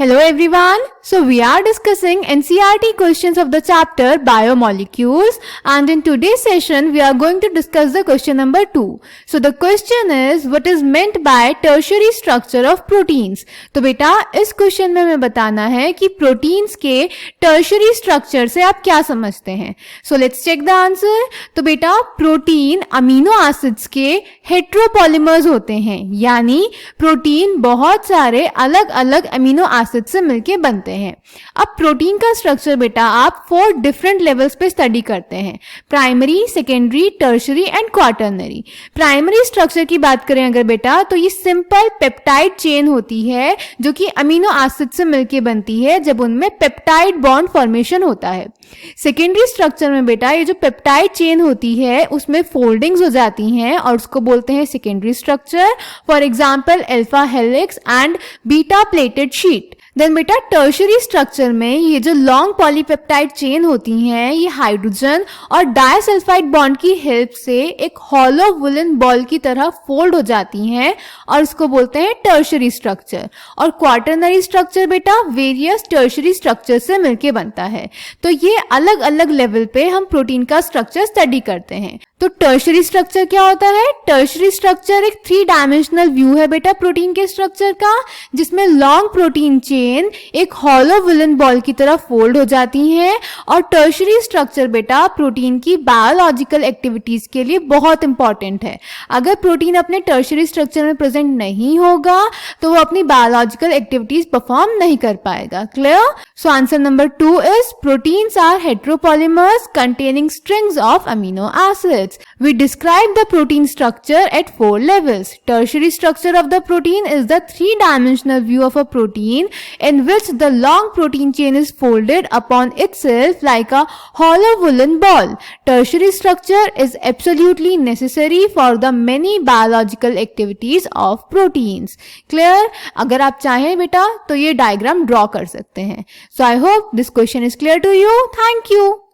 Hello everyone. So we are discussing NCERT questions of the chapter Biomolecules, and in today's session we are going to discuss the question number 2. So the question is, what is meant by tertiary structure of proteins? तो बेटा इस question में हमें बताना है कि proteins के tertiary structure से आप क्या समझते हैं. So let's check the answer. तो बेटा प्रोटीन अमीनो एसिड्स के हेट्रोपॉलीमर्स होते हैं, यानी प्रोटीन बहुत सारे अलग अलग अमीनो एसिड से मिलके बनते हैं. अब प्रोटीन का स्ट्रक्चर बेटा आप 4 डिफरेंट लेवल्स पे स्टडी करते हैं: primary, secondary, tertiary and quaternary. Primary structure की बात करें अगर बेटा, तो ये सिंपल पेप्टाइड चेन होती है जो कि अमीनो एसिड से मिलके बनती है जब उनमें पेप्टाइड बॉन्ड फॉर्मेशन होता है. सेकेंडरी स्ट्रक्चर में बेटा ये जो पेप्टाइड चेन होती है उसमें फोल्डिंग्स हो जाती हैं और उसको बोलते हैं secondary structure. For example alpha helix and beta pleated sheet. Then बेटा टर्शरी स्ट्रक्चर में ये जो लॉन्ग पॉलीपेप्टाइड चेन होती हैं ये हाइड्रोजन और डाइसल्फाइड बॉन्ड की हेल्प से एक हॉलो वुलन बॉल की तरह फोल्ड हो जाती हैं और इसको बोलते हैं टर्शरी स्ट्रक्चर. और क्वाटरनरी स्ट्रक्चर बेटा वेरियस टर्शरी स्ट्रक्चर से मिलके बनता है. तो ये अलग अलग लेवल पे हम प्रोटीन का स्ट्रक्चर स्टडी करते हैं. तो टर्शरी स्ट्रक्चर क्या होता है? टर्शरी स्ट्रक्चर एक 3 डायमेंशनल व्यू है बेटा प्रोटीन के स्ट्रक्चर का, जिसमें लॉन्ग प्रोटीन चेन एक हॉलो विलन बॉल की तरह फोल्ड हो जाती हैं. और टर्शरी स्ट्रक्चर बेटा प्रोटीन की बायोलॉजिकल एक्टिविटीज के लिए बहुत इंपॉर्टेंट है. अगर प्रोटीन अपने टर्शरी स्ट्रक्चर में प्रेजेंट नहीं होगा तो वो अपनी बायोलॉजिकल एक्टिविटीज परफॉर्म नहीं कर पाएगा. Clear? So answer number 2 is proteins are heteropolymers containing strings of amino acids. We describe the protein structure at 4 levels. Tertiary structure of the protein is the 3-dimensional view of a protein in which the long protein chain is folded upon itself like a hollow woolen ball. Tertiary structure is absolutely necessary for the many biological activities of proteins. Clear? अगर आप चाहें बेटा तो ये diagram draw कर सकते हैं. So I hope this question is clear to you. Thank you.